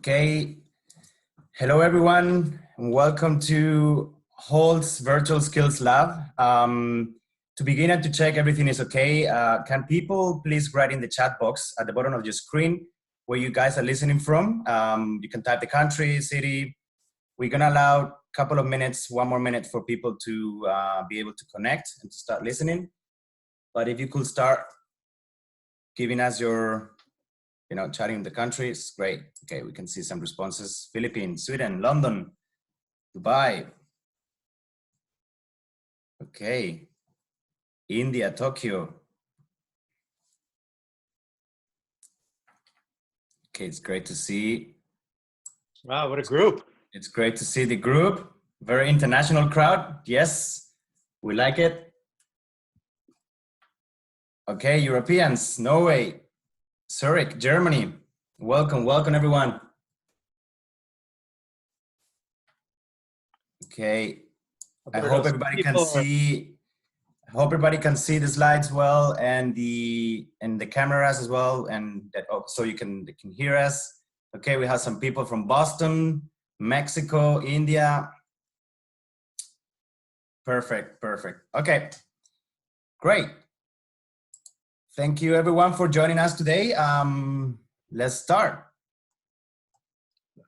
Okay, hello everyone, and welcome to Hult's Virtual Skills Lab. To begin and to check everything is okay, can people please write in the chat box at the bottom of your screen where you guys are listening from? You can type the country, city. We're gonna allow a couple of minutes, one more minute for people to be able to connect and to start listening. But if you could start giving us your chatting in the countries, great. Okay, we can see some responses. Philippines, Sweden, London, Dubai. Okay, India, Tokyo. Okay, it's great to see. Wow, what a group. It's great to see the group. Very international crowd. Yes, we like it. Okay, Europeans, Norway, Zurich, Germany. Welcome, welcome everyone. Okay, I hope everybody can see. I hope everybody can see the slides well and the cameras as well, and that so you can hear us. Okay, we have some people from Boston, Mexico, India. Perfect, perfect. Okay, great. Thank you everyone for joining us today. Let's start.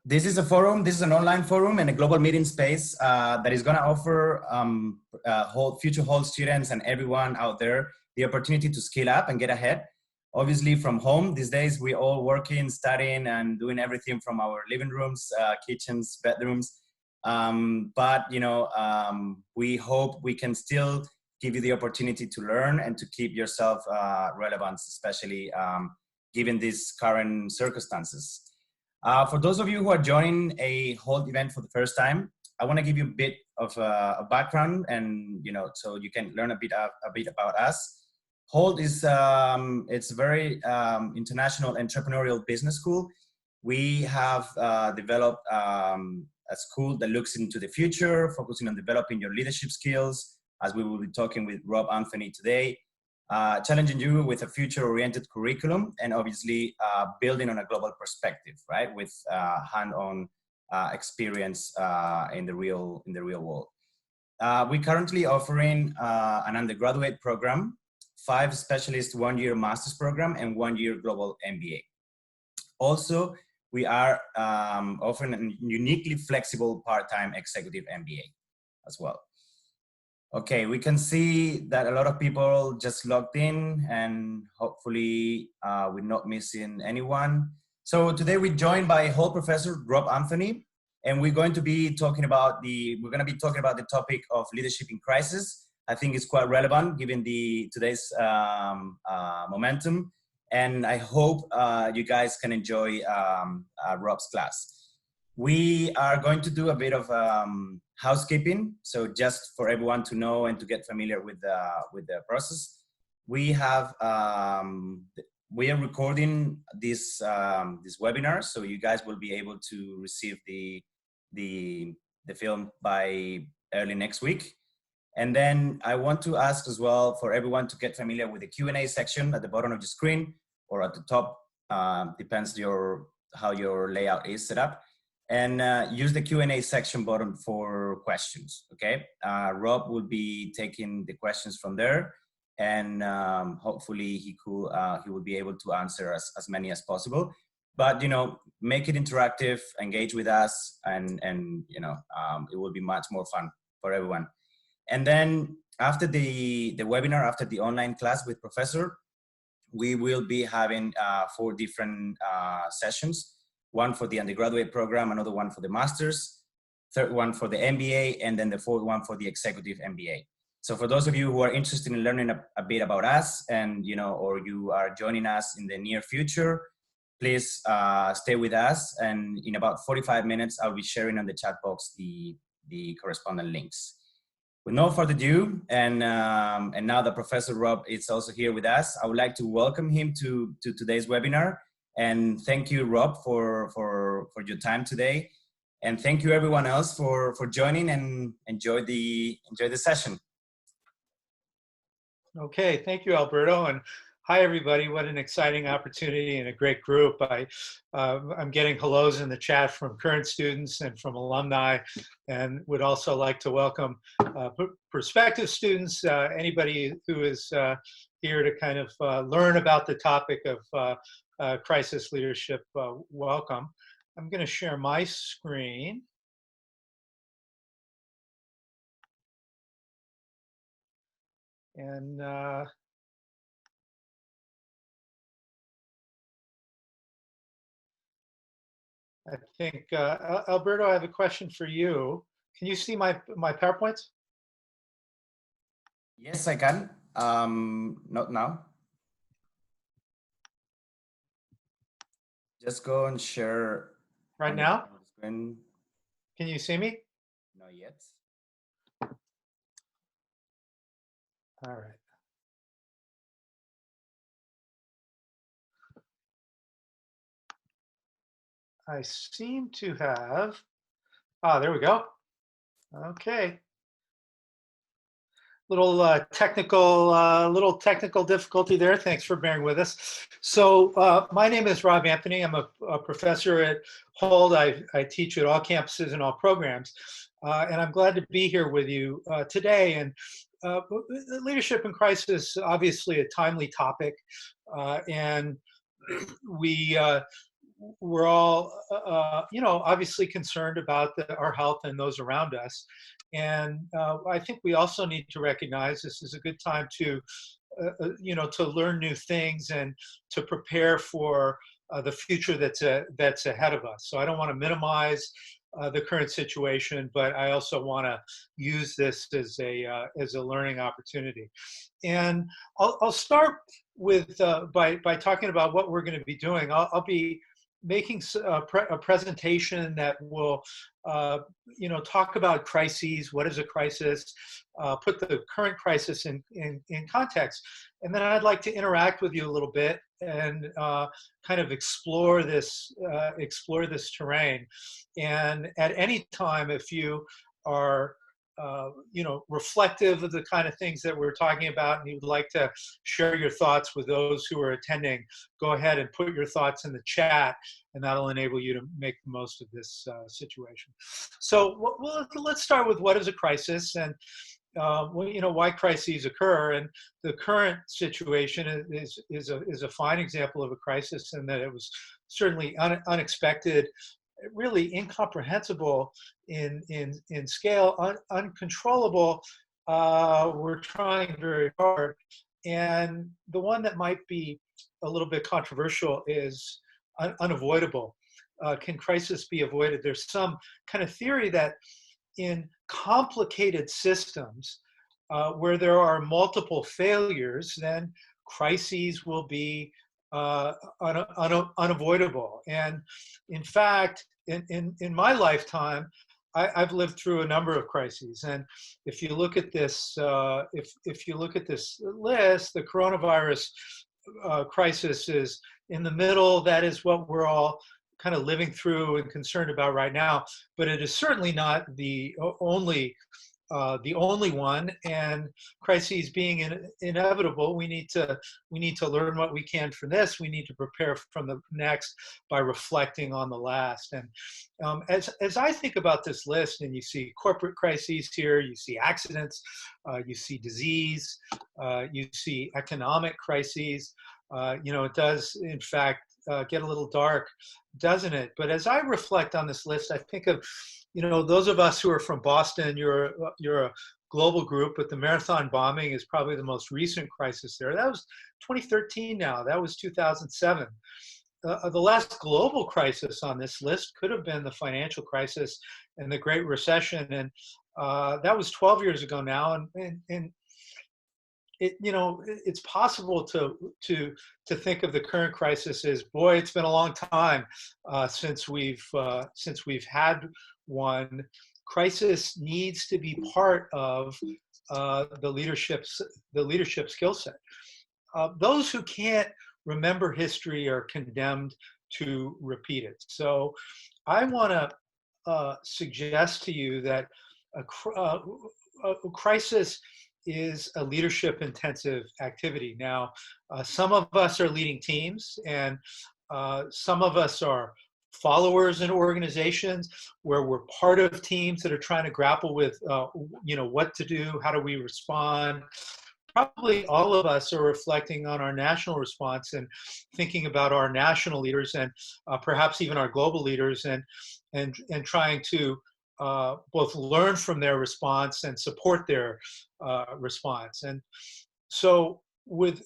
This is a forum, this is an online forum and a global meeting space that is gonna offer future Hult students and everyone out there the opportunity to skill up and get ahead. Obviously from home, these days we're all working, studying and doing everything from our living rooms, kitchens, bedrooms. But we hope we can still give you the opportunity to learn and to keep yourself relevant, especially given these current circumstances. For those of you who are joining a Hult event for the first time, I want to give you a bit of a background, and so you can learn a bit about us. Hult is it's a very international entrepreneurial business school. We have developed a school that looks into the future, focusing on developing your leadership skills, as we will be talking with Rob Anthony today. Challenging you with a future-oriented curriculum, and obviously building on a global perspective, right, with hand-on experience in the real world. We're currently offering an undergraduate program, 5 specialist 1-year master's program, and 1-year global MBA. Also, we are offering a uniquely flexible part-time executive MBA as well. Okay, we can see that a lot of people just logged in, and hopefully we're not missing anyone. So today we're joined by Hult Professor Rob Anthony, and we're going to be talking about the topic of leadership in crisis. I think it's quite relevant given today's momentum, and I hope you guys can enjoy Rob's class. We are going to do a bit of housekeeping, so just for everyone to know and to get familiar with the process. We have we are recording this webinar, so you guys will be able to receive the film by early next week. And then I want to ask as well for everyone to get familiar with the Q&A section at the bottom of the screen or at the top, depends how your layout is set up. And use the Q&A section button for questions, okay? Rob will be taking the questions from there, and hopefully he will be able to answer as many as possible. But make it interactive, engage with us, and it will be much more fun for everyone. And then after the webinar, after the online class with Professor, we will be having 4 different sessions. 1 for the undergraduate program, another 1 for the master's, 3rd one for the MBA, and then the 4th one for the executive MBA. So for those of you who are interested in learning a bit about us, and or you are joining us in the near future, please stay with us. And in about 45 minutes, I'll be sharing on the chat box the corresponding links. With no further ado, and now that Professor Rob is also here with us, I would like to welcome him to today's webinar. And thank you, Rob, for your time today. And thank you everyone else for joining, and enjoy the session. Okay, thank you, Alberto. And Hi, everybody. What an exciting opportunity and a great group. I'm getting hellos in the chat from current students and from alumni, and would also like to welcome prospective students, anybody who is here to kind of learn about the topic of crisis leadership. Welcome. I'm going to share my screen. And I think, Alberto, I have a question for you. Can you see my PowerPoints? Yes, I can. Not now. Just go and share. Right now? Screen. Can you see me? Not yet. All right. I seem to have, there we go. Okay. Little technical difficulty there. Thanks for bearing with us. So my name is Rob Anthony. I'm a professor at Hult. I teach at all campuses and all programs. And I'm glad to be here with you today. And leadership in crisis, obviously a timely topic. And we're all, obviously concerned about our health and those around us. And I think we also need to recognize this is a good time to, to learn new things and to prepare for the future that's ahead of us. So I don't want to minimize the current situation, but I also want to use this as a learning opportunity. And I'll start with by talking about what we're going to be doing. I'll be making a presentation that will, talk about crises. What is a crisis? Put the current crisis in context, and then I'd like to interact with you a little bit and kind of explore this terrain. And at any time, if you are reflective of the kind of things that we're talking about, and you'd like to share your thoughts with those who are attending, go ahead and put your thoughts in the chat, and that'll enable you to make the most of this situation. So let's start with what is a crisis, and why crises occur. And the current situation is a fine example of a crisis, in that it was certainly unexpected, really incomprehensible in scale, uncontrollable. We're trying very hard. And the one that might be a little bit controversial is unavoidable. Can crisis be avoided? There's some kind of theory that in complicated systems where there are multiple failures, then crises will be unavoidable. And in fact, in my lifetime, I've lived through a number of crises. And if you look at this, if you look at this list, the coronavirus crisis is in the middle. That is what we're all kind of living through and concerned about right now. But it is certainly not the only one. And crises being inevitable, we need to learn what we can from this. We need to prepare from the next by reflecting on the last. And as I think about this list, and you see corporate crises here, you see accidents, you see disease, you see economic crises. It does, in fact, get a little dark, doesn't it? But as I reflect on this list, I think of, those of us who are from Boston, you're a global group, but the marathon bombing is probably the most recent crisis there. That was 2013 now. That was 2007. The last global crisis on this list could have been the financial crisis and the Great Recession. And that was 12 years ago now. And it's possible to think of the current crisis as, boy, it's been a long time since we've had one. Crisis needs to be part of the leadership skill set. Those who can't remember history are condemned to repeat it. So I want to suggest to you that a crisis is a leadership intensive activity. Now, some of us are leading teams, and some of us are followers in organizations where we're part of teams that are trying to grapple with, what to do, how do we respond. Probably all of us are reflecting on our national response and thinking about our national leaders and perhaps even our global leaders, and trying to both learn from their response and support their response. And so with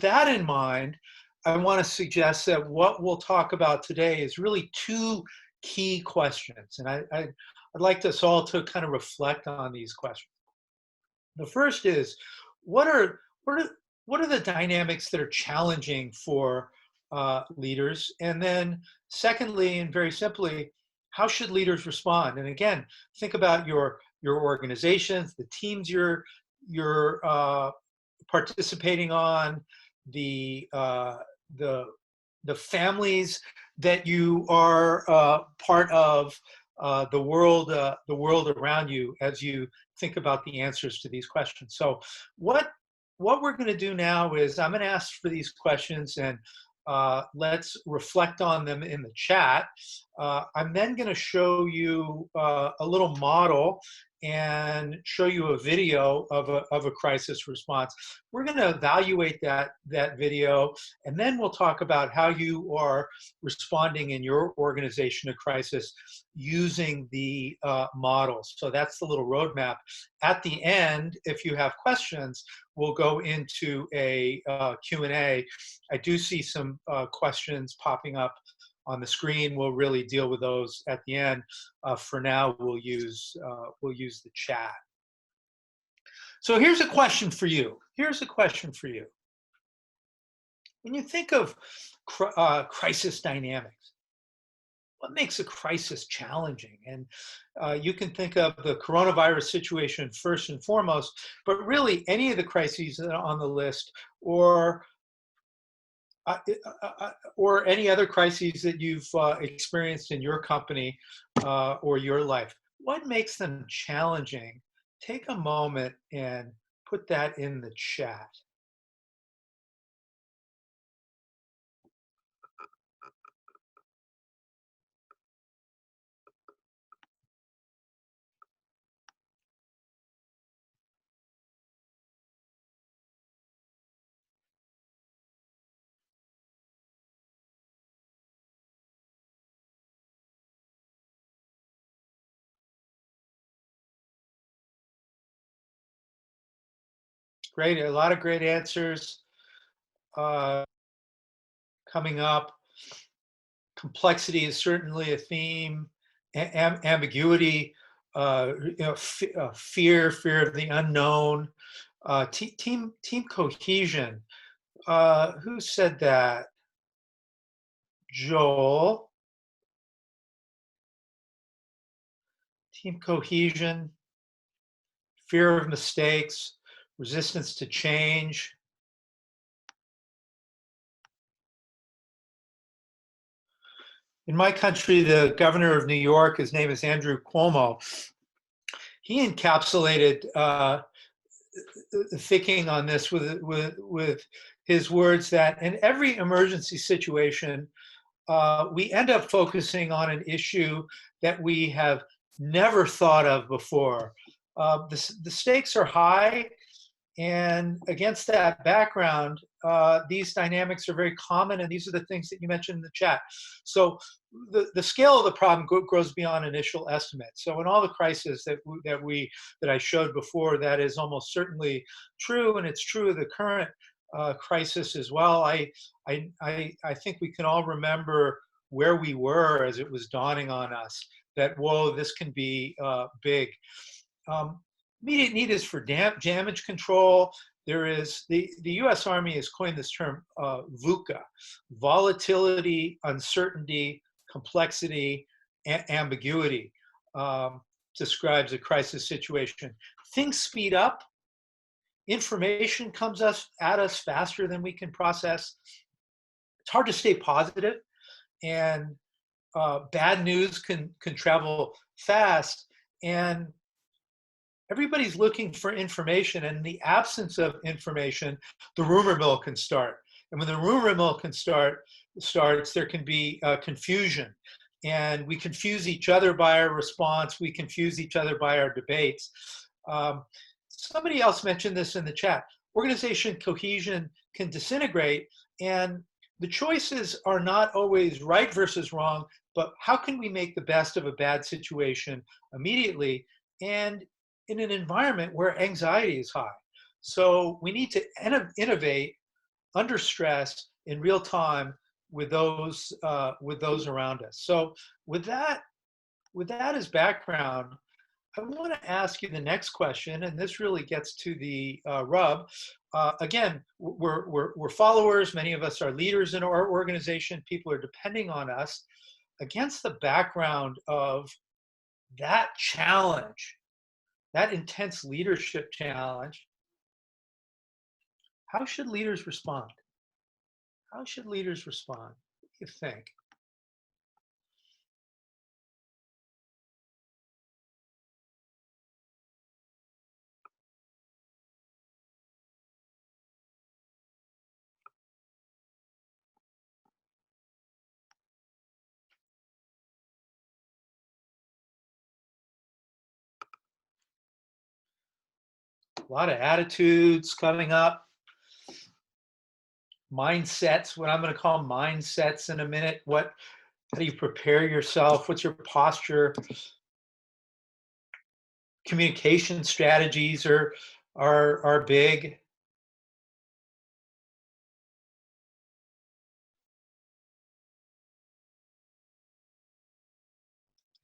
that in mind, I want to suggest that what we'll talk about today is really two key questions. And I'd like us all to kind of reflect on these questions. The first is, what are the dynamics that are challenging for leaders? And then secondly, and very simply, how should leaders respond? And again, think about your organizations, the teams you're participating on, the families that you are part of, the world around you, as you think about the answers to these questions. So what we're going to do now is I'm going to ask for these questions, and let's reflect on them in the chat. I'm then going to show you a little model and show you a video of a crisis response. We're going to evaluate that video, and then we'll talk about how you are responding in your organization to crisis using the models. So that's the little roadmap. At the end, if you have questions, we'll go into a Q&A. I do see some questions popping up on the screen. We'll really deal with those at the end. For now, we'll use the chat. So here's a question for you. When you think of crisis dynamics, what makes a crisis challenging? And you can think of the coronavirus situation first and foremost, but really any of the crises that are on the list, or any other crises that you've experienced in your company or your life. What makes them challenging? Take a moment and put that in the chat. Great, a lot of great answers coming up. Complexity is certainly a theme. Ambiguity, fear of the unknown. Team cohesion. Who said that? Joel. Team cohesion, fear of mistakes, resistance to change. In my country, the governor of New York, his name is Andrew Cuomo. He encapsulated thinking on this with his words that in every emergency situation, we end up focusing on an issue that we have never thought of before. The stakes are high, and against that background, these dynamics are very common, and these are the things that you mentioned in the chat. So the scale of the problem grows beyond initial estimates. So in all the crises that I showed before, that is almost certainly true, and it's true of the current crisis as well. I think we can all remember where we were as it was dawning on us that, whoa, this can be big. Immediate need is for damage control. There is, the US Army has coined this term VUCA: volatility, uncertainty, complexity, ambiguity. Describes a crisis situation. Things speed up. Information comes at us faster than we can process. It's hard to stay positive, and bad news can travel fast. And everybody's looking for information, and in the absence of information, the rumor mill can start. And when the rumor mill starts, there can be confusion. And we confuse each other by our response. We confuse each other by our debates. Somebody else mentioned this in the chat. Organization cohesion can disintegrate, and the choices are not always right versus wrong, but how can we make the best of a bad situation immediately and in an environment where anxiety is high? So we need to innovate under stress in real time with those around us. So with that as background, I want to ask you the next question, and this really gets to the rub. Again, we're followers. Many of us are leaders in our organization. People are depending on us. Against the background of that challenge, that intense leadership challenge, how should leaders respond? How should leaders respond? What do you think? A lot of attitudes coming up. Mindsets, what I'm going to call mindsets in a minute. How do you prepare yourself? What's your posture? Communication strategies are big.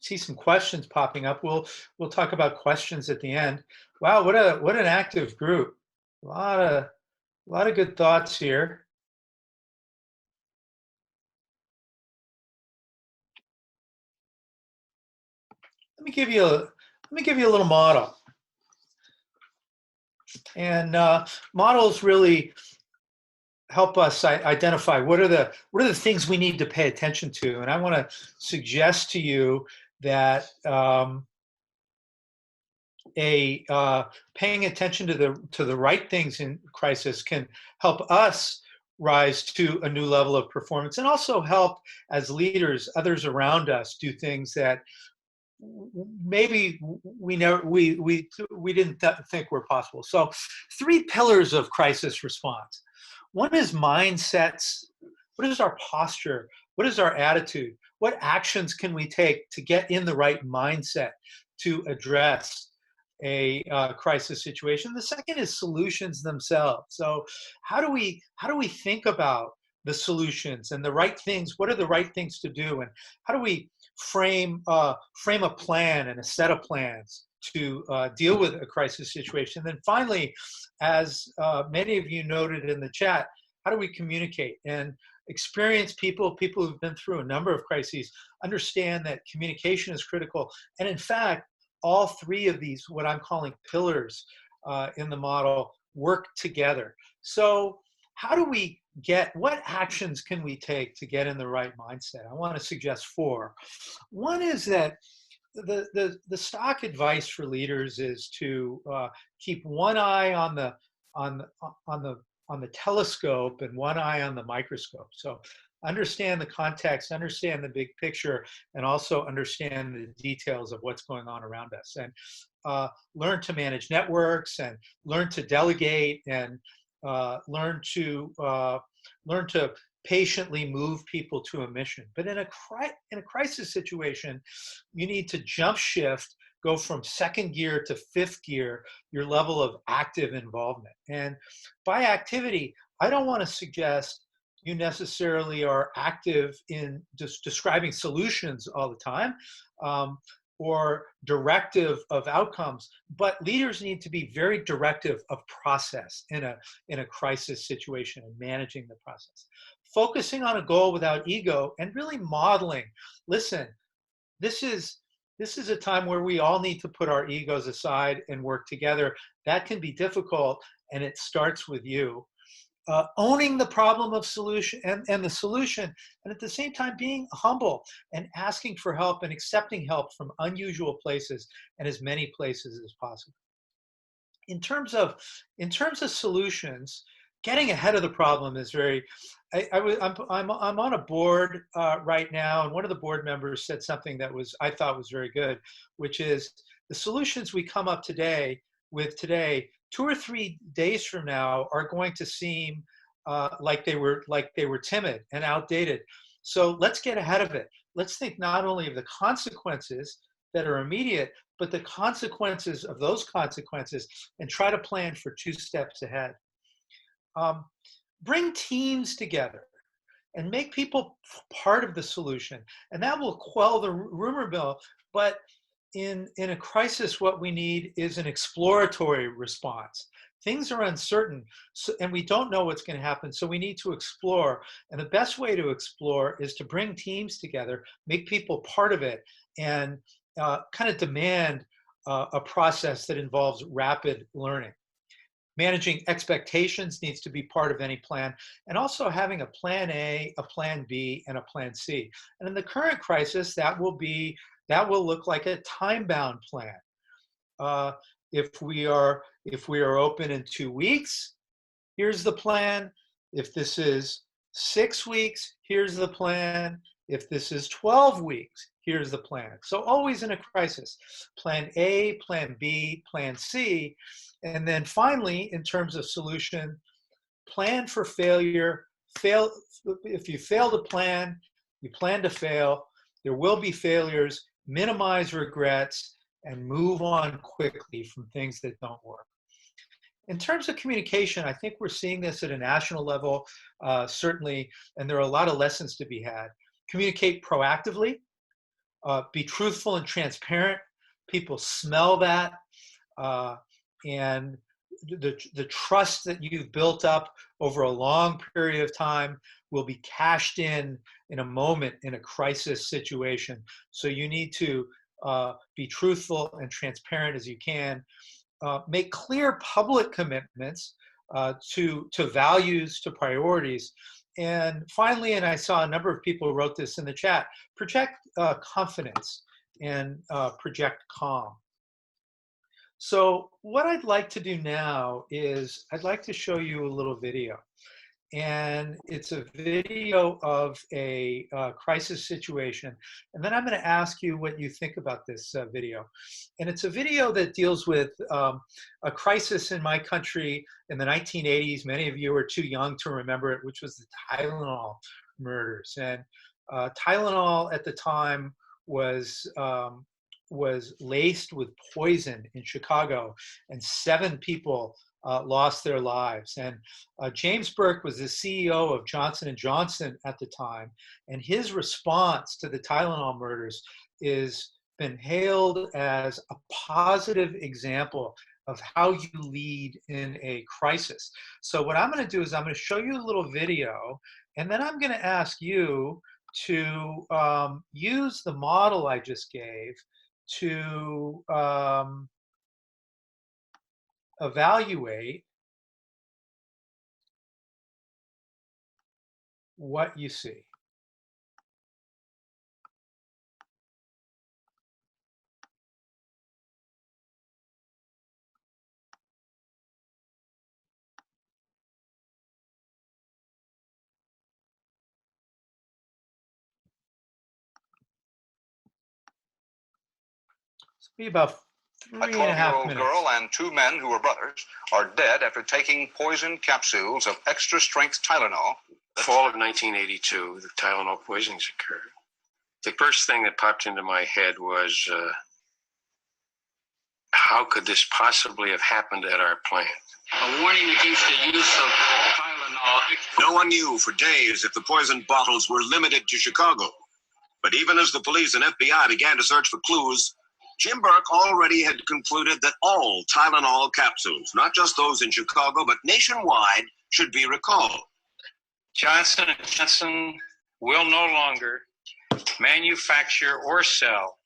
See some questions popping up. We'll talk about questions at the end. Wow, what an active group. A lot of good thoughts here. Let me give you a little model. And models really help us identify what are the things we need to pay attention to. And I want to suggest to you that paying attention to the right things in crisis can help us rise to a new level of performance, and also help as leaders others around us do things that maybe we didn't think were possible. So 3 pillars of crisis response. One is mindsets. What is our posture? What is our attitude? What actions can we take to get in the right mindset to address a crisis situation? The second is solutions themselves. So how do we think about the solutions and the right things? What are the right things to do, and how do we frame a plan and a set of plans to deal with a crisis situation? Then finally, as many of you noted in the chat, how do we communicate? And experienced people who've been through a number of crises understand that communication is critical. And in fact, all 3 of these, what I'm calling pillars in the model, work together. So how do we what actions can we take to get in the right mindset? I want to suggest 4. One is that the stock advice for leaders is to keep one eye on the telescope and one eye on the microscope. So understand the context, understand the big picture, and also understand the details of what's going on around us. And learn to manage networks, and learn to delegate, and learn to patiently move people to a mission. But in a crisis situation, you need to jump shift, go from 2nd gear to 5th gear, your level of active involvement. And by activity, I don't want to suggest you necessarily are active in just describing solutions all the time, or directive of outcomes, but leaders need to be very directive of process in a crisis situation and managing the process. Focusing on a goal without ego, and really modeling, listen, this is a time where we all need to put our egos aside and work together. That can be difficult, and it starts with you. Owning the problem of solution and the solution, and at the same time being humble and asking for help and accepting help from unusual places and as many places as possible. in terms of solutions, getting ahead of the problem is very. I'm on a board right now, and one of the board members said something that I thought was very good, which is the solutions we come up today, 2 or 3 days from now, are going to seem like they were timid and outdated. So let's get ahead of it. Let's think not only of the consequences that are immediate, but the consequences of those consequences, and try to plan for 2 steps ahead. Bring teams together and make people part of the solution, and that will quell the rumor mill. But in a crisis, what we need is an exploratory response. Things are uncertain, and we don't know what's going to happen, so we need to explore. And the best way to explore is to bring teams together, make people part of it, and kind of demand a process that involves rapid learning. Managing expectations needs to be part of any plan, and also having a plan A, a plan B, and a plan C. And in the current crisis, that will look like a time-bound plan. If we are open in 2 weeks, here's the plan. If this is 6 weeks, here's the plan. If this is 12 weeks, here's the plan. So always in a crisis, plan A, plan B, plan C. And then finally, in terms of solution, plan for failure. If you fail to plan, you plan to fail. There will be failures. Minimize regrets and move on quickly from things that don't work. In terms of communication, I think we're seeing this at a national level, certainly, and there are a lot of lessons to be had. Communicate proactively, be truthful and transparent. People smell that. And the trust that you've built up over a long period of time will be cashed in a moment in a crisis situation. So you need to be truthful and transparent as you can. Make clear public commitments to values, to priorities. And finally, and I saw a number of people wrote this in the chat, project confidence and project calm. So what I'd like to do now is I'd like to show you a little video. And it's a video of a crisis situation. And then I'm going to ask you what you think about this video. And it's a video that deals with a crisis in my country in the 1980s. Many of you are too young to remember it, which was the Tylenol murders. And Tylenol at the time was laced with poison in Chicago, and 7 people lost their lives. And James Burke was the CEO of Johnson & Johnson at the time, and his response to the Tylenol murders is been hailed as a positive example of how you lead in a crisis. So what I'm going to do is I'm going to show you a little video, and then I'm going to ask you to use the model I just gave to evaluate what you see. It's be about 3.5 minutes. A 12-year-old girl and 2 men who were brothers are dead after taking poison capsules of extra-strength Tylenol. The fall of 1982, the Tylenol poisonings occurred. The first thing that popped into my head was, how could this possibly have happened at our plant? A warning against the use of Tylenol. No one knew for days if the poison bottles were limited to Chicago. But even as the police and FBI began to search for clues, Jim Burke already had concluded that all Tylenol capsules, not just those in Chicago, but nationwide, should be recalled. Johnson & Johnson will no longer manufacture or sell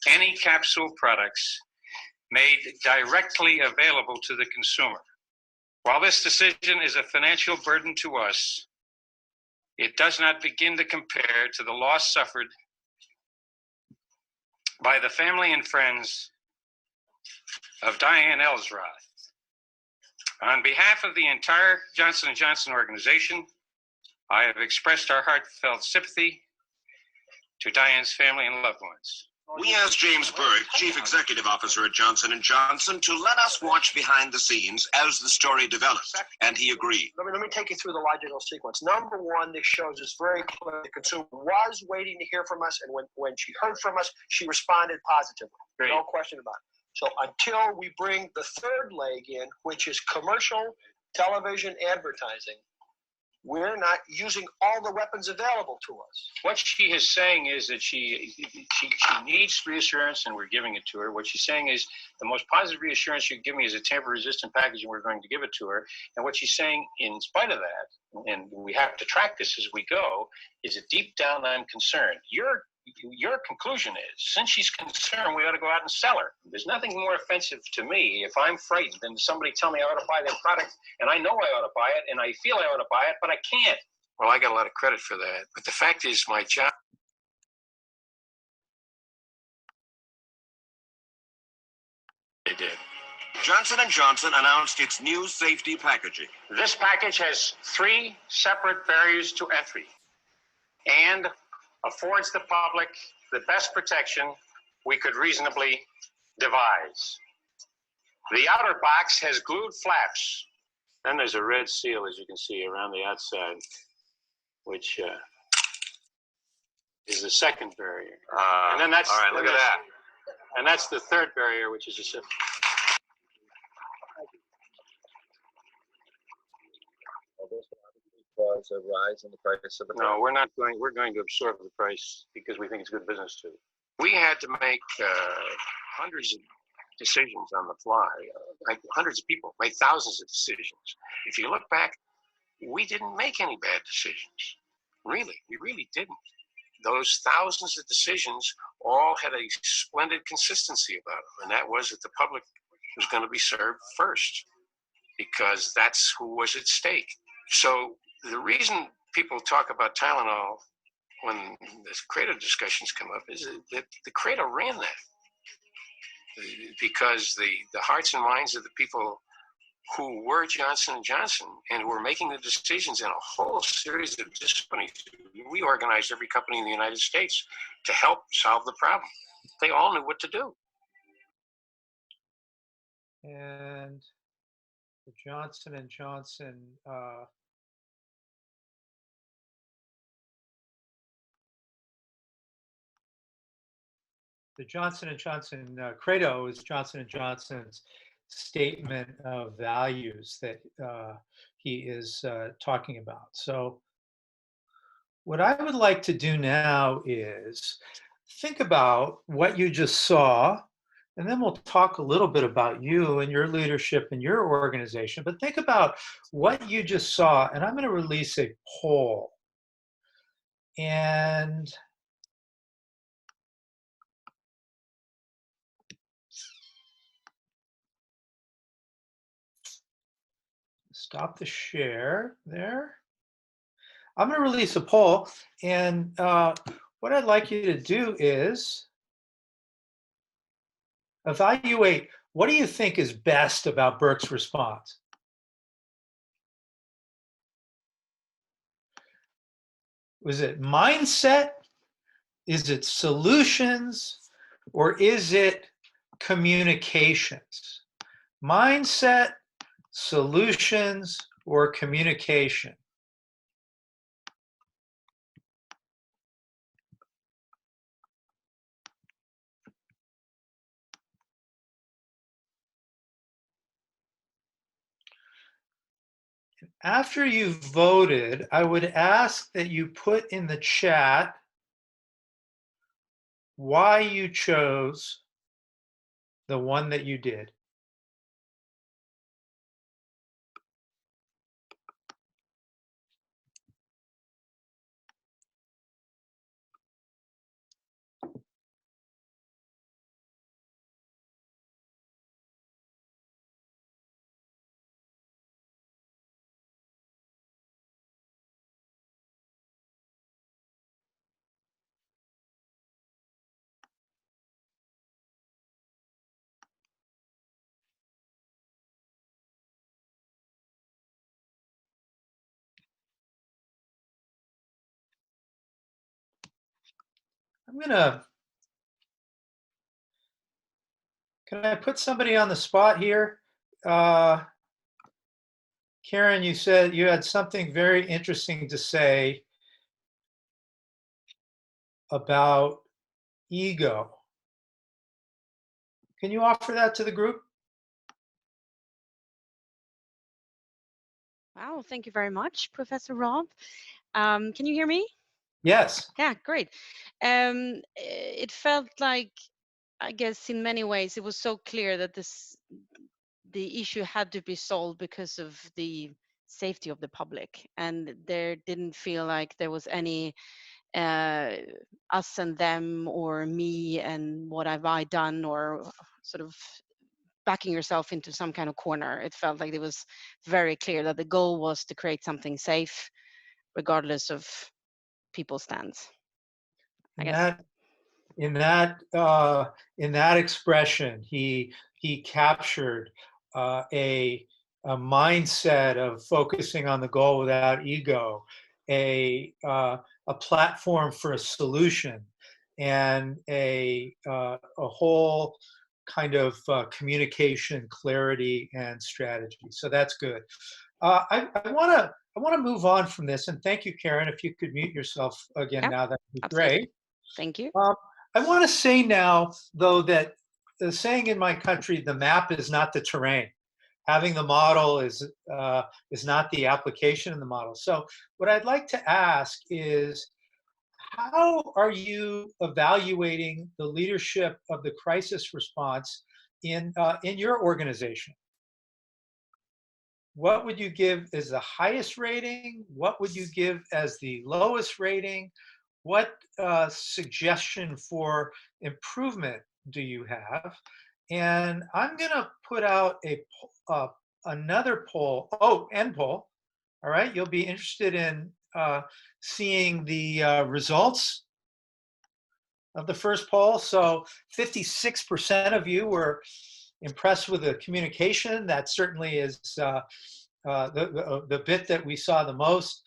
any capsule products made directly available to the consumer. While this decision is a financial burden to us, it does not begin to compare to the loss suffered by the family and friends of Diane Ellsroth, On behalf of the entire Johnson & Johnson organization, I have expressed our heartfelt sympathy to Diane's family and loved ones. We asked James Burke, Chief Executive Officer at Johnson & Johnson, to let us watch behind the scenes as the story developed, and he agreed. Let me take you through the logical sequence. Number one, this shows us very clearly the consumer was waiting to hear from us, and when she heard from us, she responded positively. Great. No question about it. So until we bring the third leg in, which is commercial television advertising, we're not using all the weapons available to us. What she is saying is that she needs reassurance, and we're giving it to her. What she's saying is the most positive reassurance you can give me is a tamper-resistant package, and we're going to give it to her. And what she's saying, in spite of that, and we have to track this as we go, is that deep down I'm concerned. Your conclusion is, since she's concerned, we ought to go out and sell her. There's nothing more offensive to me if I'm frightened than somebody tell me I ought to buy that product, and I know I ought to buy it, and I feel I ought to buy it, but I can't. Well, I got a lot of credit for that. But the fact is, my job... They did. Johnson & Johnson announced its new safety packaging. This package has 3 separate barriers to entry and affords the public the best protection we could reasonably devise. The outer box has glued flaps. Then there's a red seal, as you can see, around the outside, which is the second barrier. And then that's... All right, look at that. And that's the third barrier, which is just... Was a rise in the price of the No, we're not going. We're going to absorb the price because we think it's good business too. We had to make hundreds of decisions on the fly. Like hundreds of people made thousands of decisions. If you look back, we didn't make any bad decisions. Really, we really didn't. Those thousands of decisions all had a splendid consistency about them, and that was that the public was going to be served first because that's who was at stake. So the reason people talk about Tylenol when the credo discussions come up is that the credo ran that because the hearts and minds of the people who were Johnson & Johnson and who were making the decisions in a whole series of disciplines. We organized every company in the United States to help solve the problem. They all knew what to do. And the Johnson & Johnson credo is Johnson & Johnson's statement of values that he is talking about. So what I would like to do now is think about what you just saw, and then we'll talk a little bit about you and your leadership and your organization, but think about what you just saw, and I'm going to release a poll. And stop the share there. I'm going to release a poll, and what I'd like you to do is evaluate what do you think is best about Burke's response. Was it mindset? Is it solutions? Or is it communications? Mindset, solutions, or communication? After you've voted, I would ask that you put in the chat why you chose the one that you did. Can I put somebody on the spot here? Uh, Karen, you said you had something very interesting to say about ego. Can you offer that to the group? Wow, thank you very much, Professor Rob. Can you hear me? Yes. Yeah, great. It felt like, I guess, in many ways, it was so clear that the issue had to be solved because of the safety of the public, and there didn't feel like there was any us and them or me and what have I done, or sort of backing yourself into some kind of corner. It felt like it was very clear that the goal was to create something safe, regardless of people's stance, I In guess. that in that in that expression, he captured a mindset of focusing on the goal without ego, a platform for a solution, and a whole kind of communication, clarity, and strategy. So that's good. I want to move on from this, and thank you, Karen. If you could mute yourself again Yeah, now, that'd be absolutely. great. Thank you. I want to say now, though, that the saying in my country, the map is not the terrain. Having the model is not the application of the model. So what I'd like to ask is, how are you evaluating the leadership of the crisis response in your organization? What would you give as the highest rating? What would you give as the lowest rating? What suggestion for improvement do you have? And I'm going to put out another poll. Oh, end poll. All right, you'll be interested in seeing the results of the first poll. So 56% of you were impressed with the communication. That certainly is the bit that we saw the most.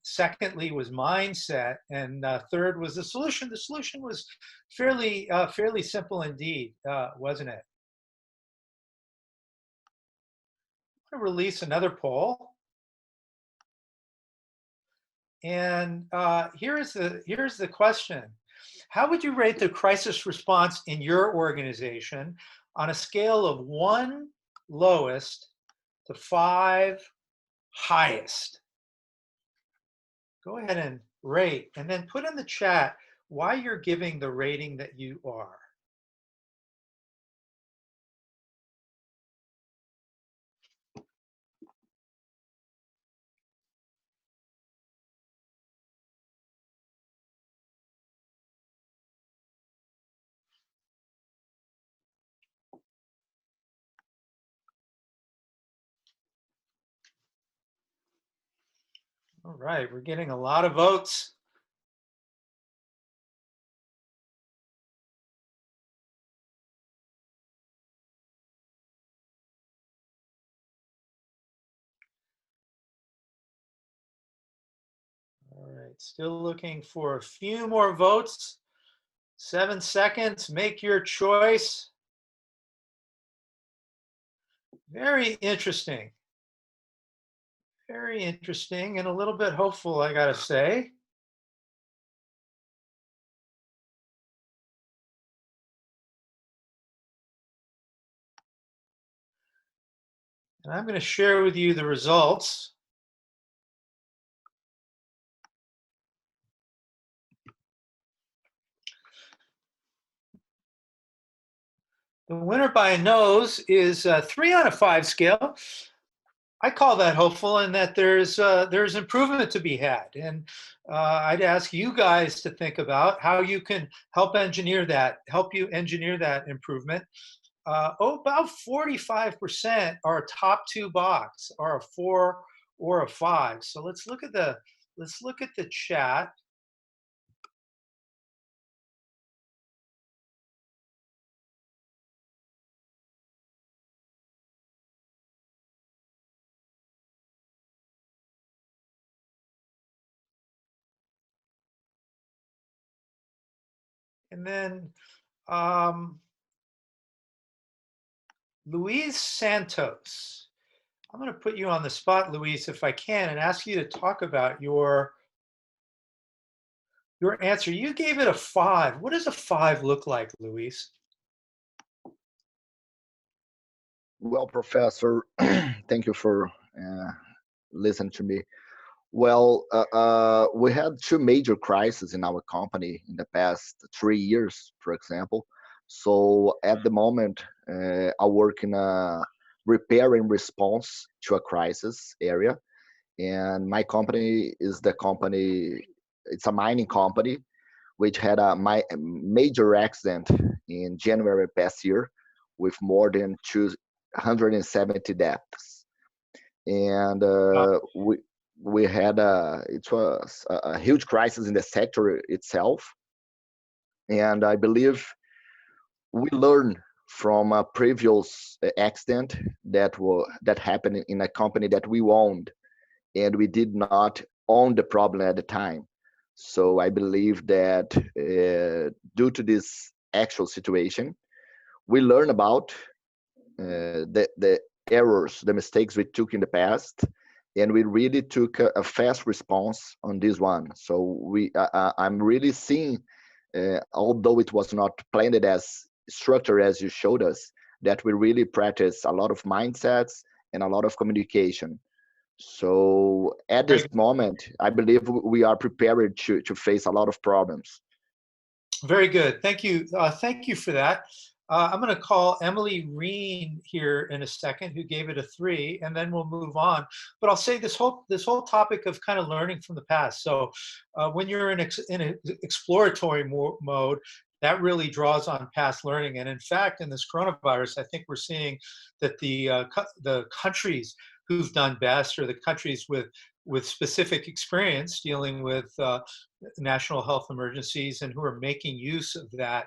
Secondly was mindset, and third was the solution. The solution was fairly simple indeed, wasn't it? I'm going to release another poll, and here's the question: how would you rate the crisis response in your organization on a scale of 1 lowest to 5 highest? Go ahead and rate, and then put in the chat why you're giving the rating that you are. All right, we're getting a lot of votes. All right, still looking for a few more votes. 7 seconds, make your choice. Very interesting. Very interesting and a little bit hopeful, I gotta say. And I'm going to share with you the results. The winner by a nose is a 3 out of 5 scale. I call that hopeful, and that there's improvement to be had. And I'd ask you guys to think about how you can help you engineer that improvement. About 45% are a top 2 box, are a 4 or a 5. So let's look at the chat. And then Luis Santos. I'm going to put you on the spot, Luis, if I can, and ask you to talk about your answer. You gave it a 5. What does a 5 look like, Luis? Well, Professor, thank you for listening to me. Well, we had 2 major crises in our company in the past 3 years, for example. So at the moment, I work in a repair and response to a crisis area. And my company is the company, it's a mining company, which had major accident in January past year with more than 270 deaths. And we had it was a huge crisis in the sector itself, and I believe we learned from a previous accident that happened in a company that we owned, and we did not own the problem at the time. So I believe that due to this actual situation, we learn about the errors, the mistakes we took in the past, and we really took a fast response on this one. So I'm really seeing, although it was not planned as structured as you showed us, that we really practice a lot of mindsets and a lot of communication. So at this moment, I believe we are prepared to face a lot of problems. Very good. Thank you. Thank you for that. I'm going to call Emily Reen here in a second, who gave it a 3, and then we'll move on. But I'll say this whole topic of kind of learning from the past. So when you're in an exploratory mode, that really draws on past learning. And in fact, in this coronavirus, I think we're seeing that the countries who've done best, or the countries with specific experience dealing with national health emergencies and who are making use of that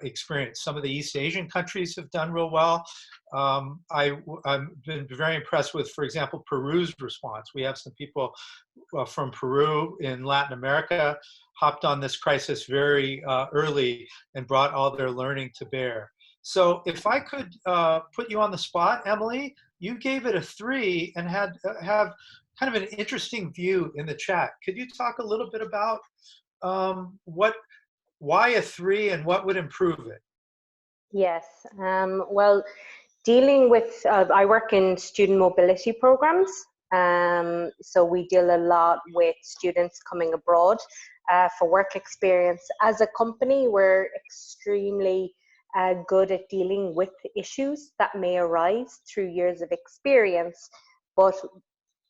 experience. Some of the East Asian countries have done real well. I've been very impressed with, for example, Peru's response. We have some people from Peru in Latin America hopped on this crisis very early and brought all their learning to bear. So if I could put you on the spot, Emily, you gave it a 3 and have kind of an interesting view in the chat. Could you talk a little bit about why a 3 and what would improve it? Yes, well, dealing with, I work in student mobility programs. So we deal a lot with students coming abroad for work experience. As a company, we're extremely good at dealing with issues that may arise through years of experience. But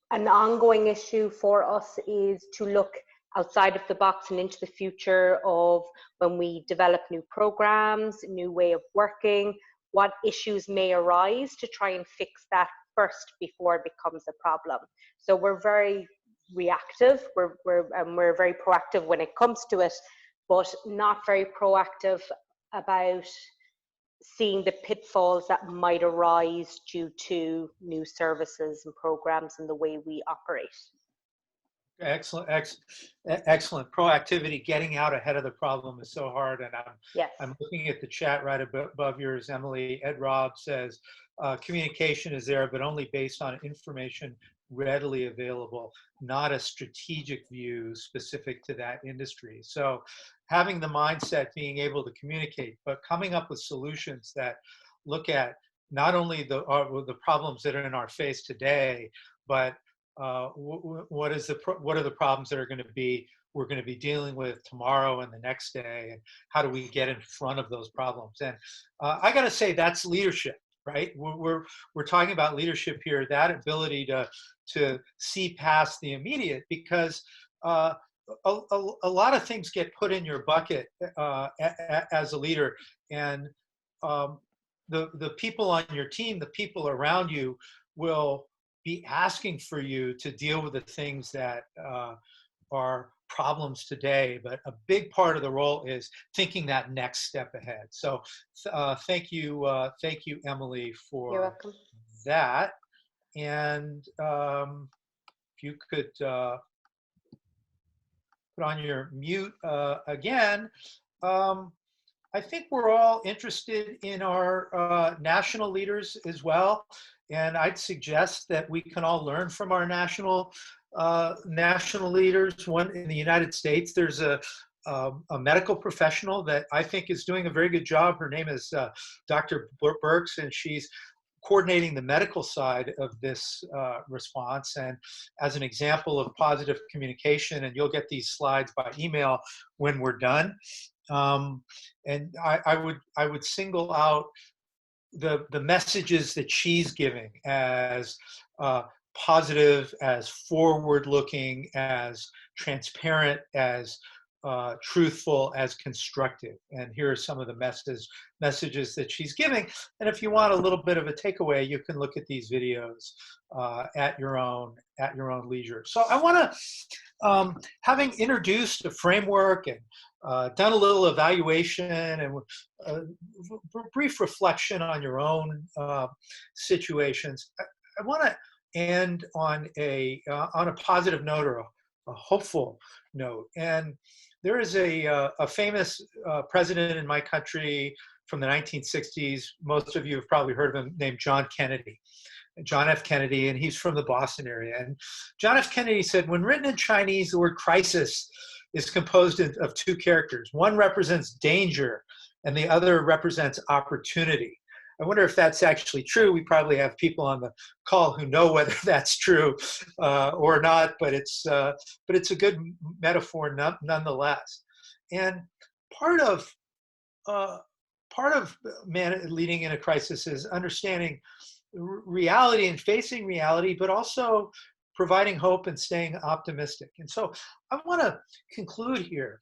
an ongoing issue for us is to look outside of the box and into the future of when we develop new programs, new way of working, what issues may arise to try and fix that first before it becomes a problem. So we're very reactive, we're very proactive when it comes to it, but not very proactive about seeing the pitfalls that might arise due to new services and programs and the way we operate. Excellent, excellent. Proactivity, getting out ahead of the problem is so hard. And I'm looking at the chat right above yours, Emily. Ed Robb says, communication is there, but only based on information readily available, not a strategic view specific to that industry. So having the mindset, being able to communicate, but coming up with solutions that look at not only the problems that are in our face today, but what are the problems that we're going to be dealing with tomorrow and the next day, and how do we get in front of those problems? And I got to say, that's leadership, right? We're talking about leadership here, that ability to see past the immediate, because a lot of things get put in your bucket as a leader, and the people on your team, the people around you, will be asking for you to deal with the things that are problems today. But a big part of the role is thinking that next step ahead. So thank you, Emily, for that. And if you could put on your mute again, I think we're all interested in our national leaders as well. And I'd suggest that we can all learn from our national leaders. One in the United States, there's a medical professional that I think is doing a very good job. Her name is Dr. Burks, and she's coordinating the medical side of this response. And as an example of positive communication, and you'll get these slides by email when we're done. And I would single out the messages that she's giving as positive, as forward-looking, as transparent, as truthful, as constructive. And here are some of the messages that she's giving. And if you want a little bit of a takeaway, you can look at these videos at your own leisure. So I want to, having introduced a framework and done a little evaluation and brief reflection on your own situations, I want to end on a positive note, or a hopeful note. And there is a famous president in my country from the 1960s. Most of you have probably heard of him, named John F. Kennedy, and he's from the Boston area. And John F. Kennedy said, when written in Chinese, the word crisis is composed of two characters. One represents danger, and the other represents opportunity. I wonder if that's actually true. We probably have people on the call who know whether that's true or not, but it's a good metaphor nonetheless. And part of leading in a crisis is understanding reality and facing reality, but also providing hope and staying optimistic. And so I want to conclude here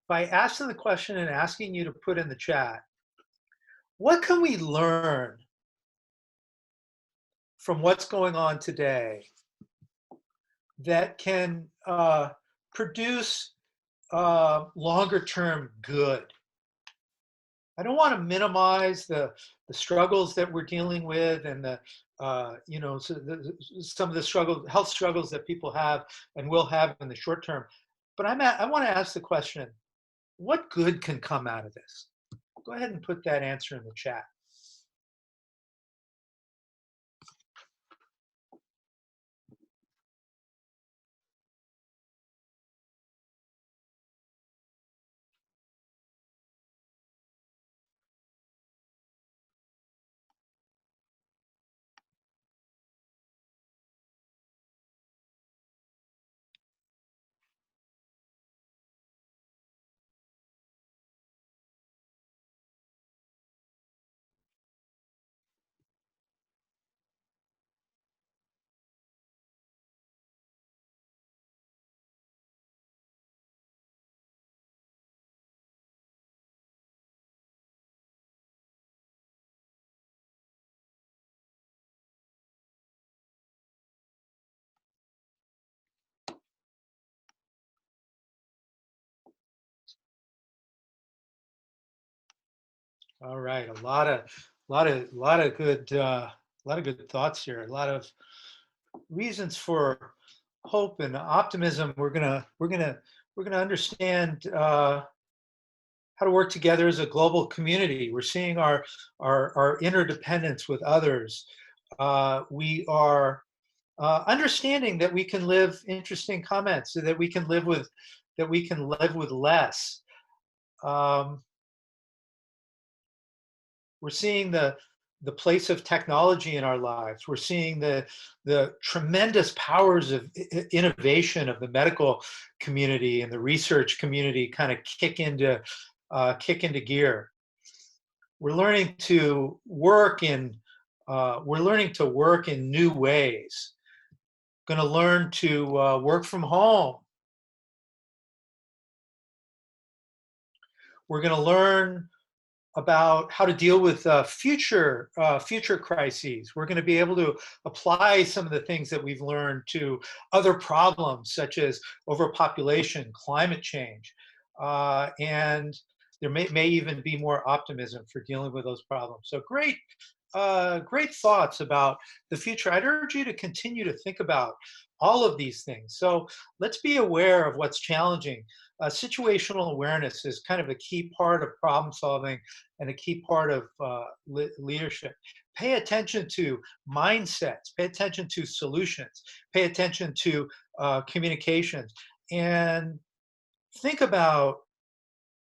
by asking the question and asking you to put in the chat, what can we learn from what's going on today that can produce longer-term good? I don't want to minimize the struggles that we're dealing with, and some of the health struggles that people have and will have in the short term. But I want to ask the question, what good can come out of this? Go ahead and put that answer in the chat. All right, a lot of good thoughts here. A lot of reasons for hope and optimism. We're gonna understand how to work together as a global community. We're seeing our interdependence with others. We are understanding that we can live interesting comments, so that we can live with less. We're seeing the place of technology in our lives. We're seeing the tremendous powers of innovation of the medical community and the research community kind of kick into gear. We're learning to work in new ways. Going to learn to work from home. We're going to learn about how to deal with future crises. We're going to be able to apply some of the things that we've learned to other problems, such as overpopulation, climate change, and there may even be more optimism for dealing with those problems. So great great thoughts about the future. I'd urge you to continue to think about all of these things. So let's be aware of what's challenging. Situational awareness is kind of a key part of problem solving and a key part of leadership. Pay attention to mindsets, pay attention to solutions, pay attention to communications, and think about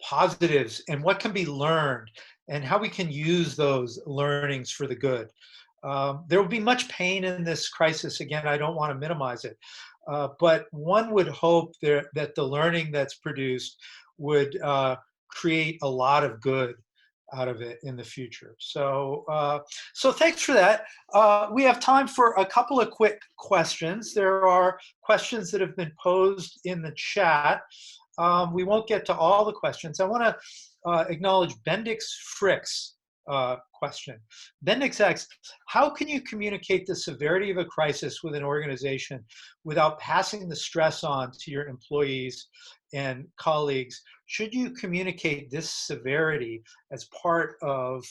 positives and what can be learned and how we can use those learnings for the good. There will be much pain in this crisis. Again, I don't want to minimize it, but one would hope that the learning that's produced would create a lot of good out of it in the future. So, so thanks for that. We have time for a couple of quick questions. There are questions that have been posed in the chat. We won't get to all the questions. I want to acknowledge Bendix Frick's question. Bendix asks, how can you communicate the severity of a crisis with an organization without passing the stress on to your employees and colleagues? Should you communicate this severity as part of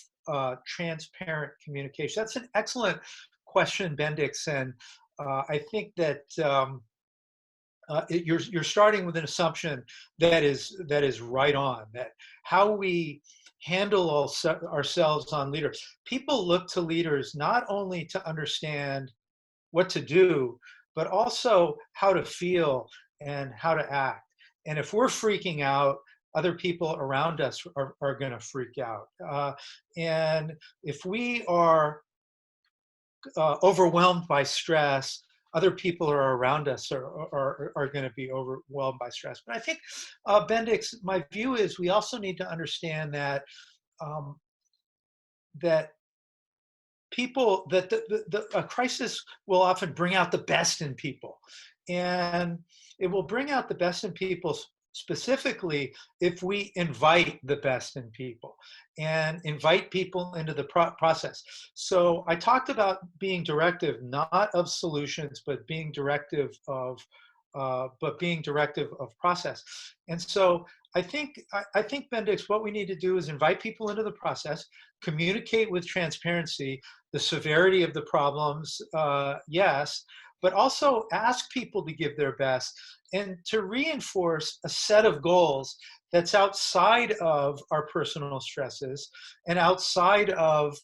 transparent communication? That's an excellent question, Bendix, and I think that you're starting with an assumption that is right on, that how we handle ourselves on leaders. People look to leaders not only to understand what to do, but also how to feel and how to act. And if we're freaking out, other people around us are going to freak out. And if we are overwhelmed by stress, other people are around us are going to be overwhelmed by stress. But I think, Bendix, my view is we also need to understand that that people, that a crisis will often bring out the best in people. And it will bring out the best in people specifically if we invite the best in people and invite people into the process. So I talked about being directive, not of solutions, but being directive of process. And so I think, Bendix, what we need to do is invite people into the process, communicate with transparency, the severity of the problems, yes, but also ask people to give their best and to reinforce a set of goals that's outside of our personal stresses and outside of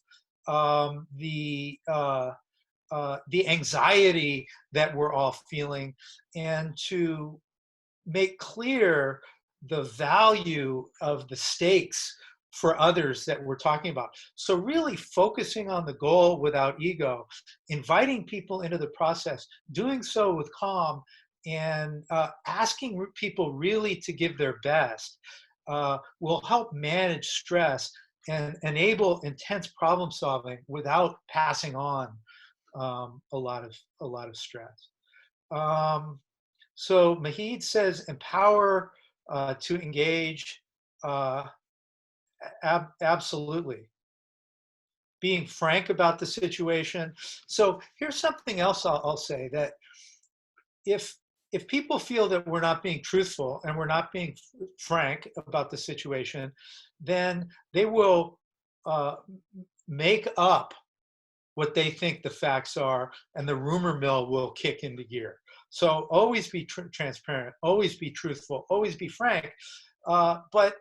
the anxiety that we're all feeling, and to make clear the value of the stakes for others that we're talking about. So really focusing on the goal without ego, inviting people into the process, doing so with calm, and asking people really to give their best will help manage stress and enable intense problem solving without passing on a lot of stress. So Mahid says, empower to engage. Absolutely. Being frank about the situation. So here's something else I'll say, that if people feel that we're not being truthful and we're not being frank about the situation, then they will make up what they think the facts are, and the rumor mill will kick into gear. So always be transparent, always be truthful, always be frank. But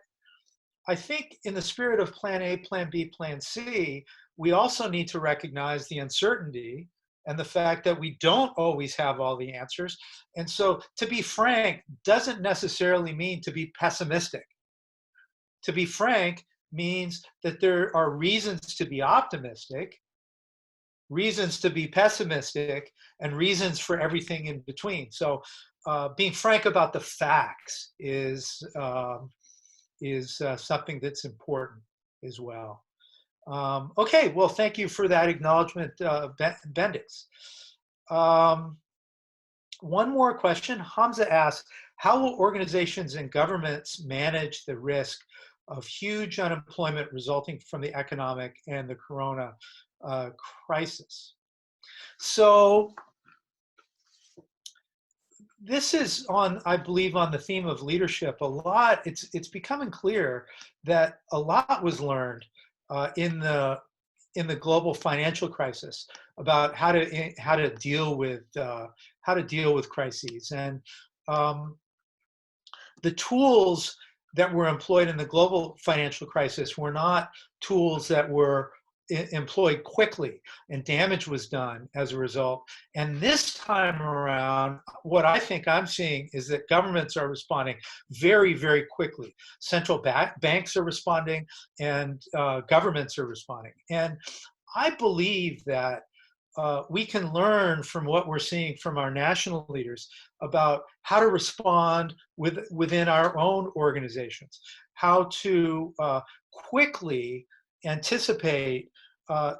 I think in the spirit of plan A, plan B, plan C, we also need to recognize the uncertainty and the fact that we don't always have all the answers. And so to be frank doesn't necessarily mean to be pessimistic. To be frank means that there are reasons to be optimistic, reasons to be pessimistic, and reasons for everything in between. So being frank about the facts is something that's important as well. Okay, well, thank you for that acknowledgement, Bendix. One more question. Hamza asks, how will organizations and governments manage the risk of huge unemployment resulting from the economic and the corona crisis? So this is on, I believe, on the theme of leadership. A lot, it's becoming clear that a lot was learned in the in the global financial crisis about how to deal with crises. And the tools that were employed in the global financial crisis were not tools that were employed quickly, and damage was done as a result. And this time around, what I think I'm seeing is that governments are responding very, very quickly. Central banks are responding, and governments are responding. And I believe that we can learn from what we're seeing from our national leaders about how to respond within our own organizations, how to quickly anticipate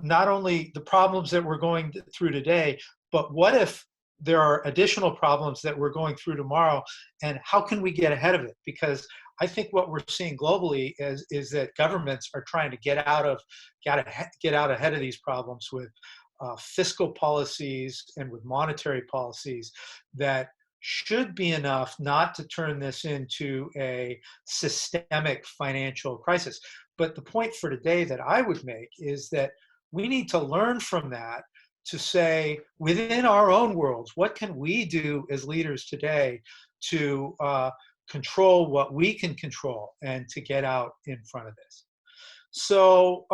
not only the problems that we're going through today, but what if there are additional problems that we're going through tomorrow, and how can we get ahead of it? Because I think what we're seeing globally is that governments are trying to get out ahead of these problems with fiscal policies and with monetary policies that should be enough not to turn this into a systemic financial crisis. But the point for today that I would make is that we need to learn from that to say, within our own worlds, what can we do as leaders today to control what we can control and to get out in front of this. So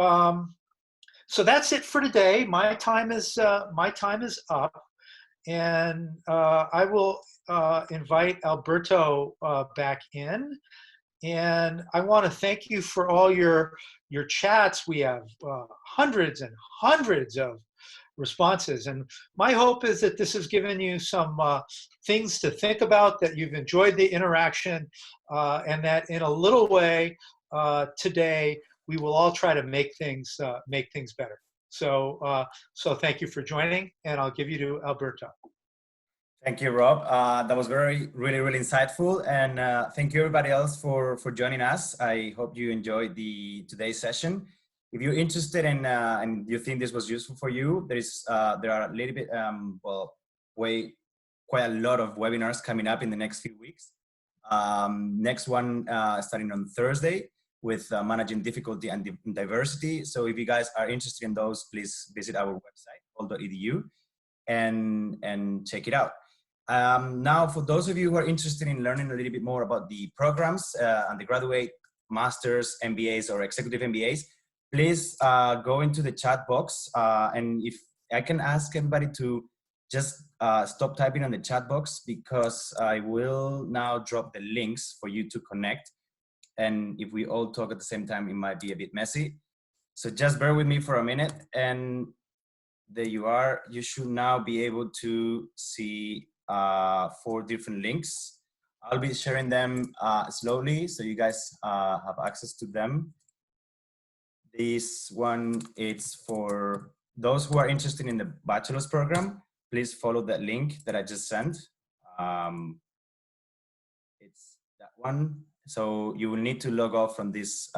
so that's it for today. My time is up, and I will invite Alberto back in. And I want to thank you for all your chats. We have hundreds and hundreds of responses, and my hope is that this has given you some things to think about, that you've enjoyed the interaction, and that in a little way today we will all try to make things better. So so thank you for joining, and I'll give you to Alberto. Thank you, Rob. That was really insightful, and thank you everybody else for joining us. I hope you enjoyed today's session. If you're interested in and you think this was useful for you, there are a little bit quite a lot of webinars coming up in the next few weeks. Next one starting on Thursday with managing difficulty and diversity. So if you guys are interested in those, please visit our website, hult.edu, and check it out. Now, for those of you who are interested in learning a little bit more about the programs, undergraduate, masters, MBAs, or executive MBAs, please go into the chat box. And if I can ask everybody to just stop typing on the chat box, because I will now drop the links for you to connect. And if we all talk at the same time, it might be a bit messy. So just bear with me for a minute. And there you are. You should now be able to see 4 different links. I'll be sharing them slowly so you guys have access to them. This one, it's for those who are interested in the bachelor's program. Please follow that link that I just sent. It's that one. So you will need to log off from this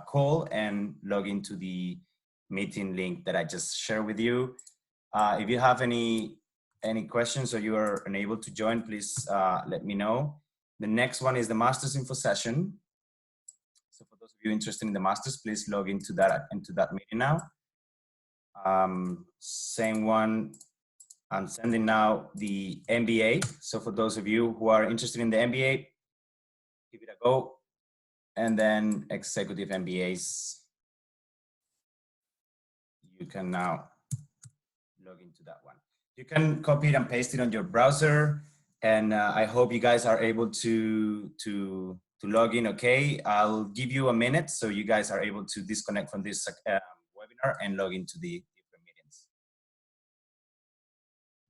call and log into the meeting link that I just shared with you. If you have any questions or you are unable to join, please let me know. The next one is the Masters Info session. So for those of you interested in the Masters, please log into that meeting now. Same one, I'm sending now the MBA. So for those of you who are interested in the MBA, give it a go. And then executive MBAs, you can now log into that one. You can copy it and paste it on your browser, and I hope you guys are able to log in okay. I'll give you a minute so you guys are able to disconnect from this webinar and log into the different meetings.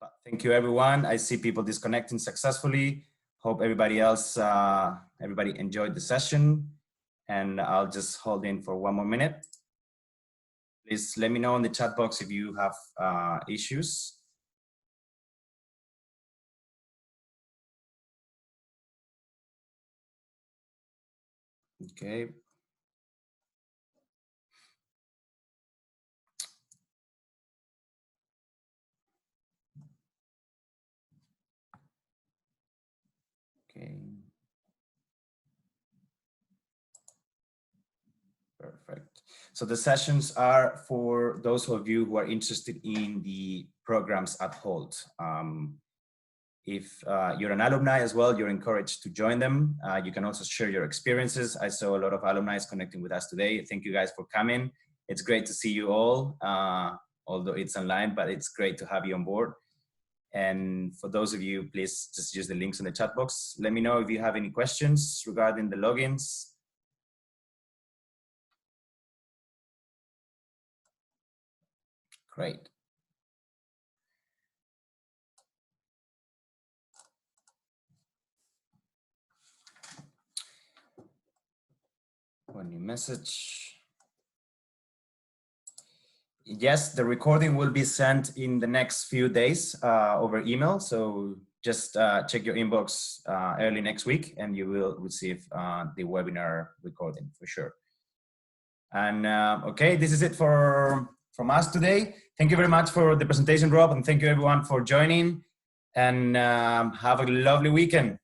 But thank you, everyone. I see people disconnecting successfully. Hope everybody else, everybody enjoyed the session, and I'll just hold in for 1 more minute. Please let me know in the chat box if you have issues. Okay. Okay. Perfect. So the sessions are for those of you who are interested in the programs at Hult. If you're an alumni as well, you're encouraged to join them. You can also share your experiences. I saw a lot of alumni connecting with us today. Thank you guys for coming. It's great to see you all, although it's online, but it's great to have you on board. And for those of you, please just use the links in the chat box. Let me know if you have any questions regarding the logins. Great. One new message. Yes, the recording will be sent in the next few days over email. So just check your inbox early next week and you will receive the webinar recording for sure. And okay, this is it from us today. Thank you very much for the presentation, Rob, and thank you everyone for joining, and have a lovely weekend.